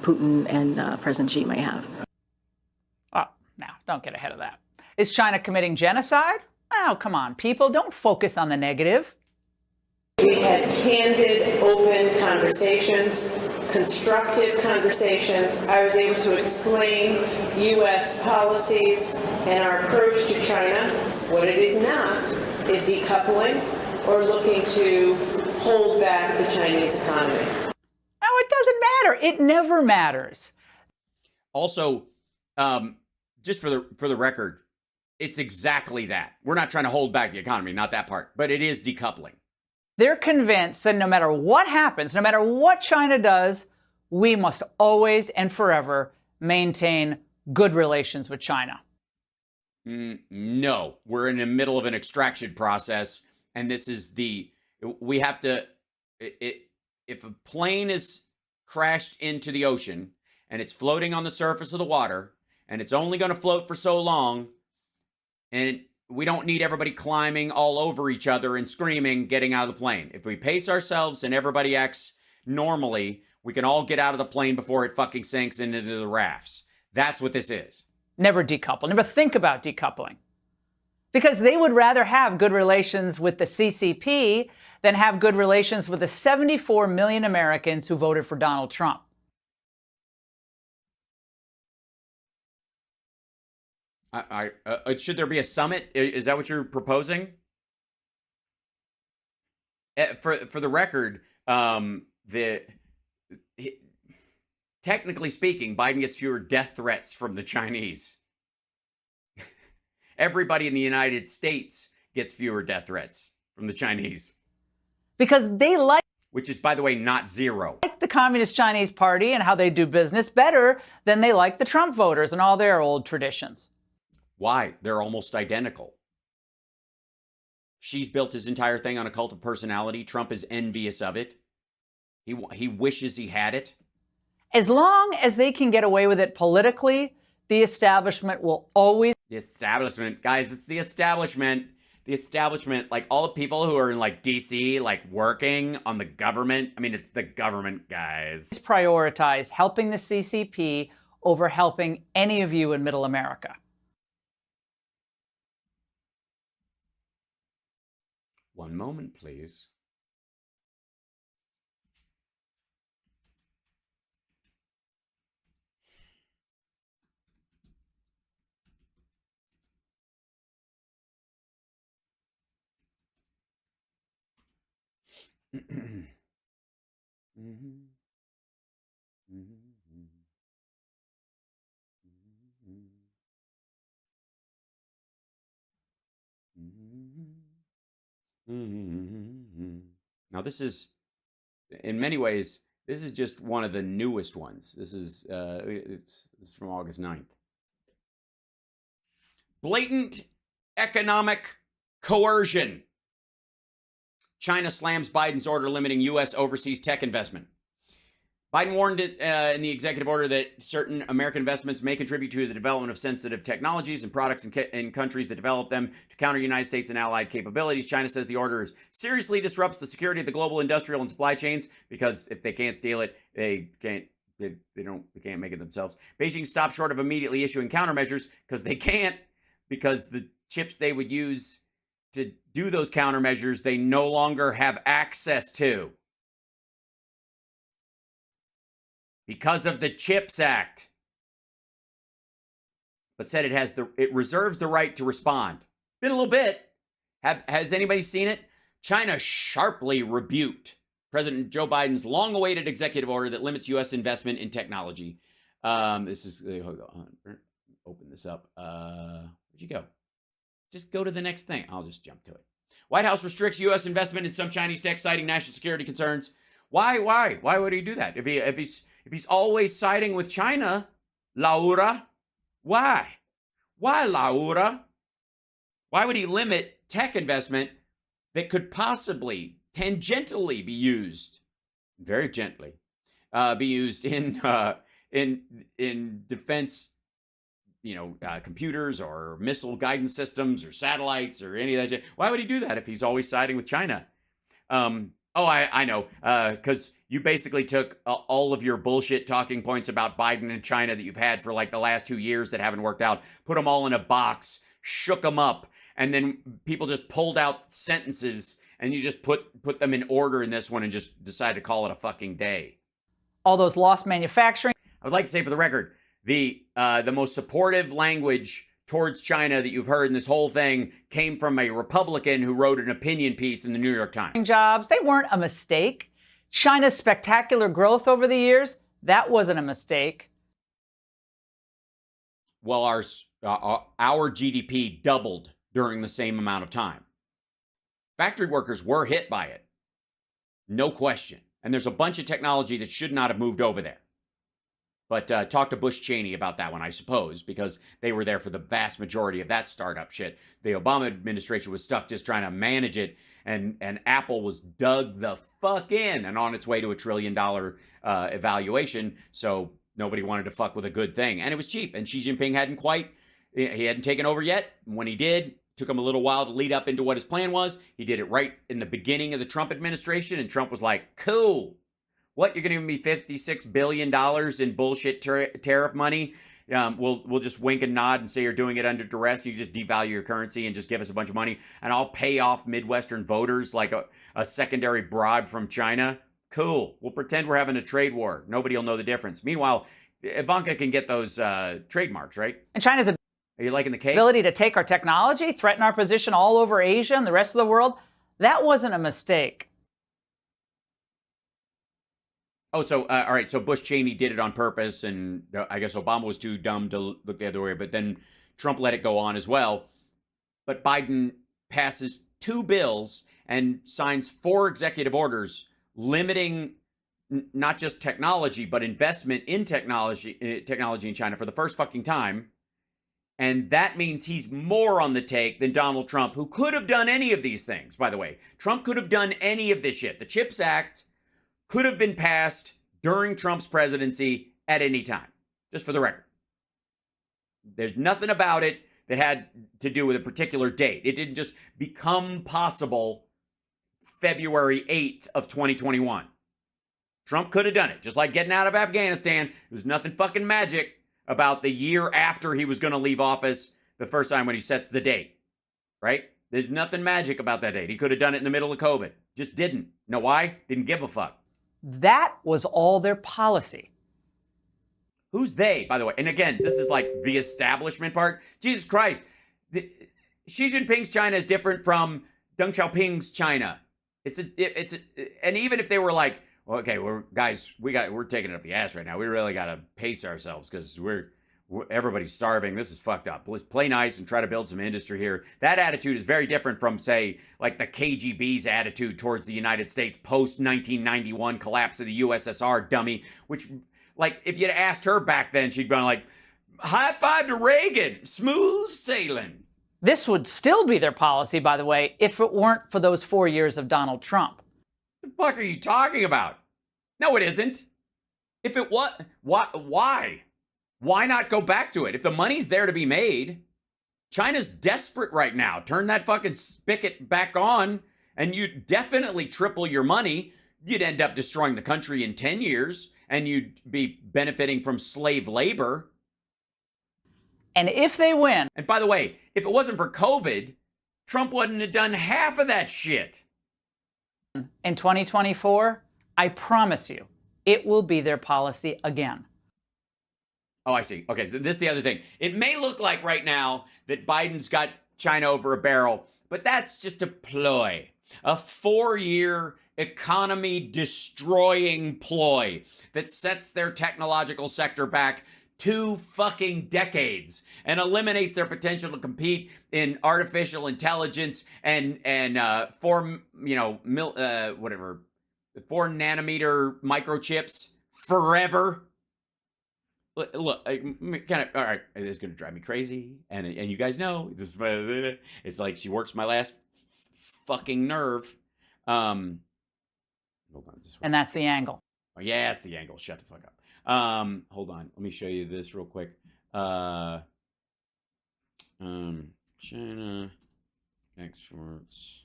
Putin and President Xi may have. Oh, no, don't get ahead of that. Is China committing genocide? Oh, come on, people, don't focus on the negative. We had candid, open conversations, constructive conversations. I was able to explain U.S. policies and our approach to China. What it is not is decoupling or looking to hold back the Chinese economy. Oh, it doesn't matter. It never matters. Also, just for the record, it's exactly that. We're not trying to hold back the economy, not that part, but it is decoupling. They're convinced that no matter what happens, no matter what China does, we must always and forever maintain good relations with China. No, we're in the middle of an extraction process, and this is the We have to, if a plane is crashed into the ocean and it's floating on the surface of the water and it's only going to float for so long, and we don't need everybody climbing all over each other and screaming, getting out of the plane. If we pace ourselves and everybody acts normally, we can all get out of the plane before it fucking sinks into the rafts. That's what this is. Never decouple. Never think about decoupling. Because they would rather have good relations with the CCP than have good relations with the 74 million Americans who voted for Donald Trump. Should there be a summit? Is that what you're proposing? For the record, technically speaking, Biden gets fewer death threats from the Chinese. Everybody in the United States gets fewer death threats from the Chinese. Because they like, which is, by the way, not zero, the Communist Chinese Party and how they do business better than they like the Trump voters and all their old traditions. Why? They're almost identical. Xi's built his entire thing on a cult of personality. Trump is envious of it. He wishes he had it. As long as they can get away with it politically, the establishment will always... The establishment, guys, it's the establishment. The establishment, like all the people who are in like DC, like working on the government. I mean, it's the government, guys. ...prioritize helping the CCP over helping any of you in Middle America. One moment, please. Now, this is, in many ways, this is just one of the newest ones. This is it's from August 9th. Blatant economic coercion. China slams Biden's order limiting U.S. overseas tech investment. Biden warned in the executive order that certain American investments may contribute to the development of sensitive technologies and products in countries that develop them to counter United States and allied capabilities. China says the order seriously disrupts the security of the global industrial and supply chains because if they can't steal it, they can't make it themselves. Beijing stopped short of immediately issuing countermeasures because they can't, because the chips they would use to do those countermeasures they no longer have access to. Because of the CHIPS Act. But said it reserves the right to respond. Been a little bit. Has anybody seen it? China sharply rebuked President Joe Biden's long-awaited executive order that limits U.S. investment in technology. This is, hold on, open this up. Where'd you go? Just go to the next thing. I'll just jump to it. White House restricts U.S. investment in some Chinese tech, citing national security concerns. Why? Why would he do that? If he's always siding with China, Laura, why? Why, Laura? Why would he limit tech investment that could possibly tangentially be used, very gently, be used in defense, computers or missile guidance systems or satellites or any of that shit? Why would he do that if he's always siding with China? I know, because you basically took all of your bullshit talking points about Biden and China that you've had for like the last 2 years that haven't worked out, put them all in a box, shook them up, and then people just pulled out sentences and you just put them in order in this one and just decided to call it a fucking day. All those lost manufacturing. I would like to say for the record, the most supportive language towards China that you've heard in this whole thing came from a Republican who wrote an opinion piece in the New York Times. Jobs, they weren't a mistake. China's spectacular growth over the years, that wasn't a mistake. Well, our GDP doubled during the same amount of time. Factory workers were hit by it. No question. And there's a bunch of technology that should not have moved over there. But talk to Bush Cheney about that one, I suppose, because they were there for the vast majority of that startup shit. The Obama administration was stuck just trying to manage it, and Apple was dug the fuck in and on its way to $1 trillion evaluation. So nobody wanted to fuck with a good thing, and it was cheap. And Xi Jinping he hadn't taken over yet. When he did, took him a little while to lead up into what his plan was. He did it right in the beginning of the Trump administration, and Trump was like, cool. What, you're going to give me $56 billion in bullshit tariff money? We'll just wink and nod and say you're doing it under duress. You just devalue your currency and just give us a bunch of money, and I'll pay off Midwestern voters like a secondary bribe from China. Cool. We'll pretend we're having a trade war. Nobody will know the difference. Meanwhile, Ivanka can get those trademarks, right? And China's Are you liking the cake? ability to take our technology, threaten our position all over Asia and the rest of the world, that wasn't a mistake. Oh, so, all right, so Bush Cheney did it on purpose, and I guess Obama was too dumb to look the other way, but then Trump let it go on as well. But Biden passes 2 bills and signs 4 executive orders limiting not just technology, but investment in technology in China for the first fucking time. And that means he's more on the take than Donald Trump, who could have done any of these things, by the way. Trump could have done any of this shit. The CHIPS Act could have been passed during Trump's presidency at any time, just for the record. There's nothing about it that had to do with a particular date. It didn't just become possible February 8th of 2021. Trump could have done it, just like getting out of Afghanistan. There was nothing fucking magic about the year after he was going to leave office the first time when he sets the date, right? There's nothing magic about that date. He could have done it in the middle of COVID. Just didn't. Know why? Didn't give a fuck. That was all their policy. Who's they, by the way? And again, this is like the establishment part. Jesus Christ. Xi Jinping's China is different from Deng Xiaoping's China. And even if they were like, well, okay, we're taking it up the ass right now. We really got to pace ourselves because everybody's starving. This is fucked up. Let's play nice and try to build some industry here. That attitude is very different from, say, like the KGB's attitude towards the United States post-1991 collapse of the USSR, dummy, which, like, if you'd asked her back then, she'd been like, high five to Reagan, smooth sailing. This would still be their policy, by the way, if it weren't for those 4 years of Donald Trump. What the fuck are you talking about? No, it isn't. If it was, why? Why not go back to it? If the money's there to be made, China's desperate right now. Turn that fucking spigot back on, and you'd definitely triple your money. You'd end up destroying the country in 10 years, and you'd be benefiting from slave labor. And if they win... And by the way, if it wasn't for COVID, Trump wouldn't have done half of that shit. In 2024, I promise you, it will be their policy again. Oh, I see. Okay, so this is the other thing. It may look like right now that Biden's got China over a barrel, but that's just a ploy. A 4-year economy-destroying ploy that sets their technological sector back 2 fucking decades and eliminates their potential to compete in artificial intelligence and 4 nanometer microchips forever. Look, kind of, all right, this is going to drive me crazy. And you guys know, this is it's like she works my last fucking nerve. Hold on, and that's the angle. Oh, yeah, it's the angle. Shut the fuck up. Hold on. Let me show you this real quick. China exports.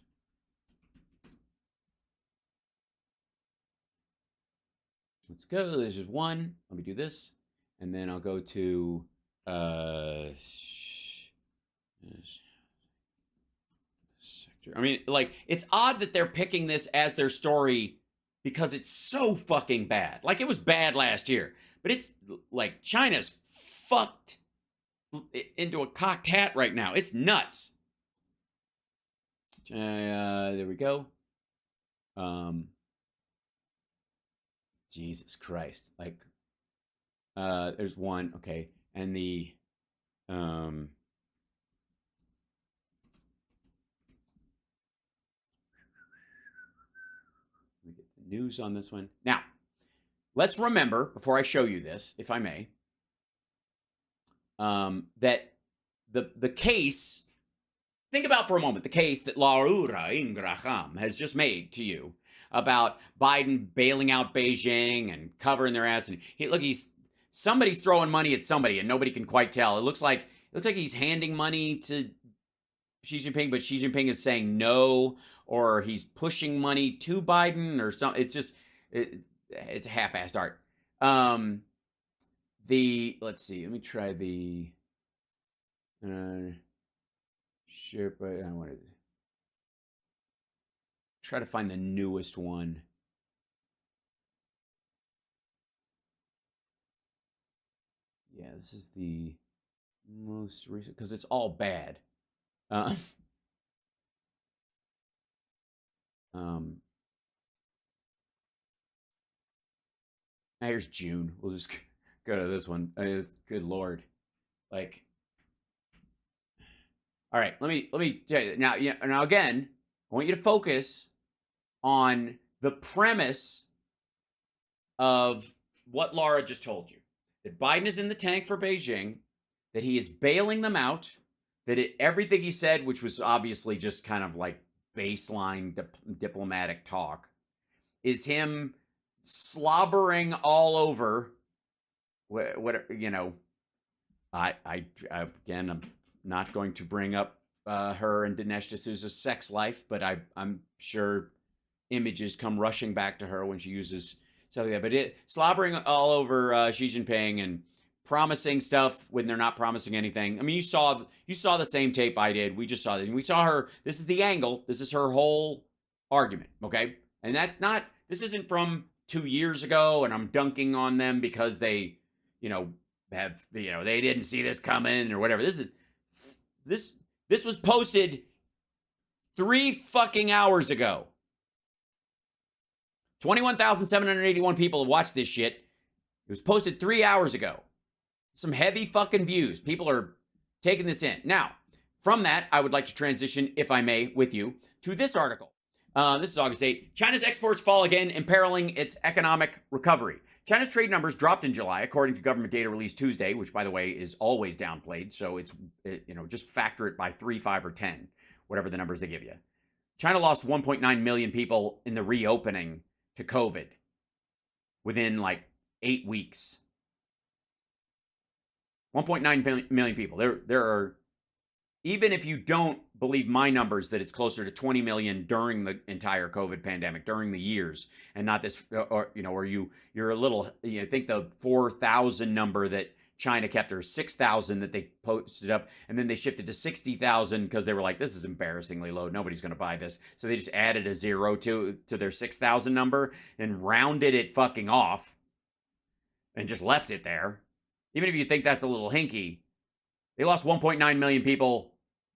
Let's go. This is one. Let me do this. And then I'll go to sector. I mean, like, it's odd that they're picking this as their story because it's so fucking bad. Like, it was bad last year, but it's like China's fucked into a cocked hat right now. It's nuts. There we go. Jesus Christ. Like, there's one, okay, and the, let me get the news on this one. Now, let's remember, before I show you this, if I may, that the case, think about for a moment the case that Laura Ingraham has just made to you about Biden bailing out Beijing and covering their ass. And somebody's throwing money at somebody and nobody can quite tell. It looks like he's handing money to Xi Jinping, but Xi Jinping is saying no, or he's pushing money to Biden or something. It's just, it's a half-assed art. Let's see, let me try the, share, but I want to try to find the newest one. Yeah, this is the most recent, because it's all bad. Here's June. We'll just go to this one. Good Lord. Like, all right, let me tell you now. Yeah, now again, I want you to focus on the premise of what Laura just told you: that Biden is in the tank for Beijing, that he is bailing them out, that everything he said, which was obviously just kind of like baseline diplomatic talk, is him slobbering all over. What you know? I again, I'm not going to bring up her and Dinesh D'Souza's sex life, but I'm sure images come rushing back to her when she uses something like that. But slobbering all over Xi Jinping and promising stuff when they're not promising anything. I mean, you saw the same tape I did. We just saw it. And we saw her. This is the angle. This is her whole argument, okay? And this isn't from 2 years ago, and I'm dunking on them because they, they didn't see this coming or whatever. This was posted 3 fucking hours ago. 21,781 people have watched this shit. It was posted 3 hours ago. Some heavy fucking views. People are taking this in. Now, from that, I would like to transition, if I may, with you, to this article. This is August 8. China's exports fall again, imperiling its economic recovery. China's trade numbers dropped in July, according to government data released Tuesday, which, by the way, is always downplayed. So just factor it by 3, 5, or 10, whatever the numbers they give you. China lost 1.9 million people in the reopening to COVID within like 8 weeks. 1.9 million people. There are, even if you don't believe my numbers that it's closer to 20 million during the entire COVID pandemic, during the years, and not this, or you're a little, think the 4,000 number that China kept, or 6,000 that they posted up, and then they shifted to 60,000 because they were like, this is embarrassingly low. Nobody's going to buy this. So they just added a 0 to their 6,000 number and rounded it fucking off and just left it there. Even if you think that's a little hinky, they lost 1.9 million people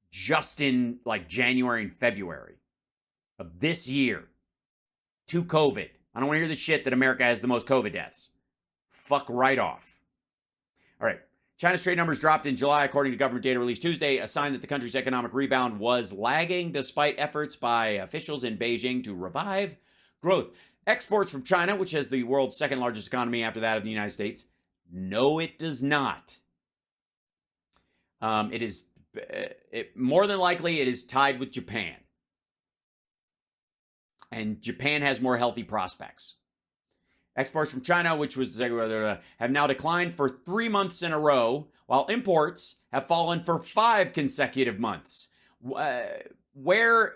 just in like January and February of this year to COVID. I don't want to hear the shit that America has the most COVID deaths. Fuck right off. All right. China's trade numbers dropped in July, according to government data released Tuesday, a sign that the country's economic rebound was lagging despite efforts by officials in Beijing to revive growth. Exports from China, which has the world's second largest economy after that of the United States, no, it does not. More than likely, it is tied with Japan. And Japan has more healthy prospects. Exports from China, which was have now declined for 3 months in a row, while imports have fallen for 5 consecutive months. Where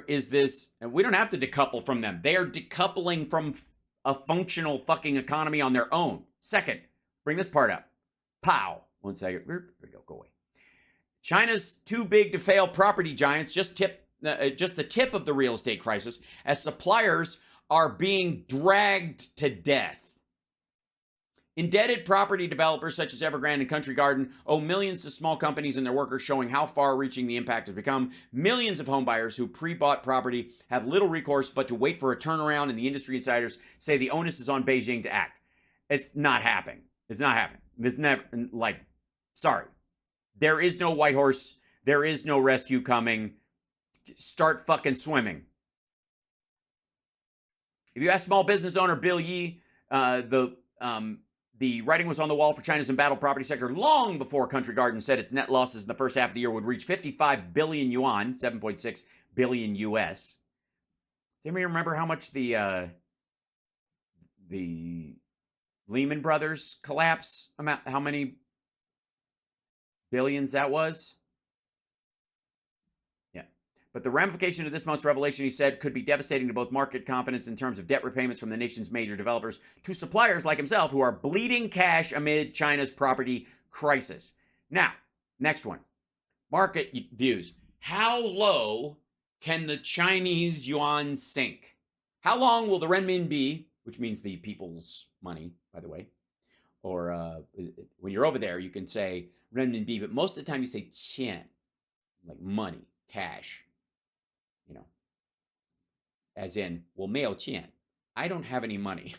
is this? And we don't have to decouple from them. They are decoupling from a functional fucking economy on their own. Second, bring this part up. Pow. 1 second. There we go. Go away. China's too big to fail property giants just the tip of the real estate crisis, as suppliers are being dragged to death. Indebted property developers such as Evergrande and Country Garden owe millions to small companies and their workers, showing how far-reaching the impact has become. Millions of homebuyers who pre-bought property have little recourse but to wait for a turnaround, and the industry insiders say the onus is on Beijing to act. It's not happening. It's not happening. It's never, sorry. There is no white horse. There is no rescue coming. Start fucking swimming. If you ask small business owner Bill Yi, The writing was on the wall for China's embattled property sector long before Country Garden said its net losses in the first half of the year would reach 55 billion yuan, 7.6 billion US. Does anybody remember how much the Lehman Brothers collapse amount, how many billions that was? Yeah. But the ramification of this month's revelation, he said, could be devastating to both market confidence in terms of debt repayments from the nation's major developers to suppliers like himself who are bleeding cash amid China's property crisis. Now, next one. Market views. How low can the Chinese yuan sink? How long will the renminbi, which means the people's money, by the way, or when you're over there, you can say renminbi, but most of the time you say qian, like money, cash, you know, as in, well, 没有钱, I don't have any money.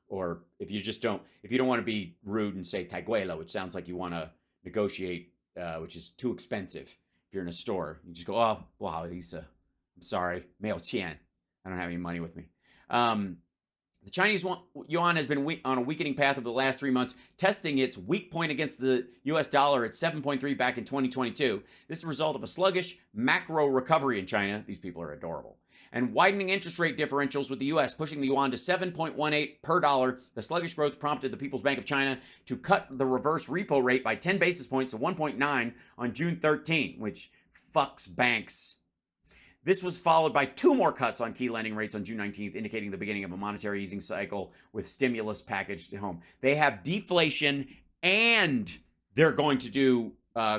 Or if you don't want to be rude and say 太贵了, which sounds like you want to negotiate, which is too expensive. If you're in a store, you just go, oh, wow, Lisa, I'm sorry, 没有钱. I don't have any money with me. The Chinese yuan has been on a weakening path over the last 3 months, testing its weak point against the US dollar at 7.3 back in 2022. This is a result of a sluggish macro recovery in China. These people are adorable. And widening interest rate differentials with the US, pushing the yuan to 7.18 per dollar. The sluggish growth prompted the People's Bank of China to cut the reverse repo rate by 10 basis points to 1.9 on June 13, which fucks banks. This was followed by 2 more cuts on key lending rates on June 19th, indicating the beginning of a monetary easing cycle with stimulus packaged at home. They have deflation and they're going to do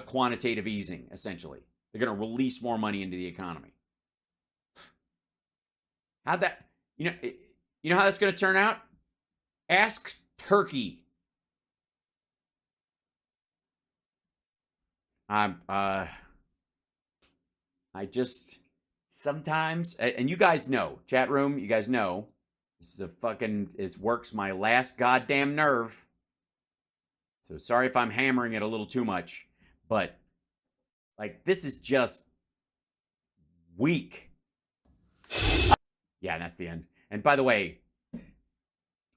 quantitative easing, essentially. They're going to release more money into the economy. How'd that, you know how that's going to turn out? Ask Turkey. I just... Sometimes, and you guys know, chat room, you guys know, this is it works my last goddamn nerve. So sorry if I'm hammering it a little too much, but like this is just weak. Yeah, that's the end. And by the way,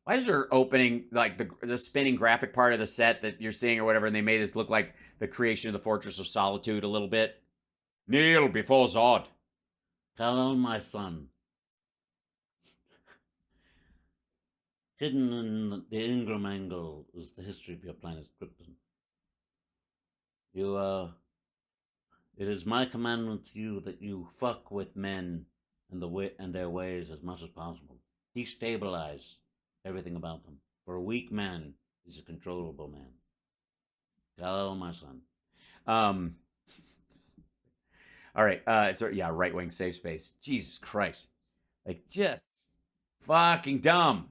why is there opening, like the spinning graphic part of the set that you're seeing or whatever, and they made this look like the creation of the Fortress of Solitude a little bit? Kneel before Zod. Hello, my son. Hidden in the Ingraham angle is the history of your planet Krypton. It is my commandment to you that you fuck with men and their ways as much as possible. Destabilize everything about them. For a weak man is a controllable man. Hello, my son. All right, it's right-wing safe space. Jesus Christ, like just fucking dumb.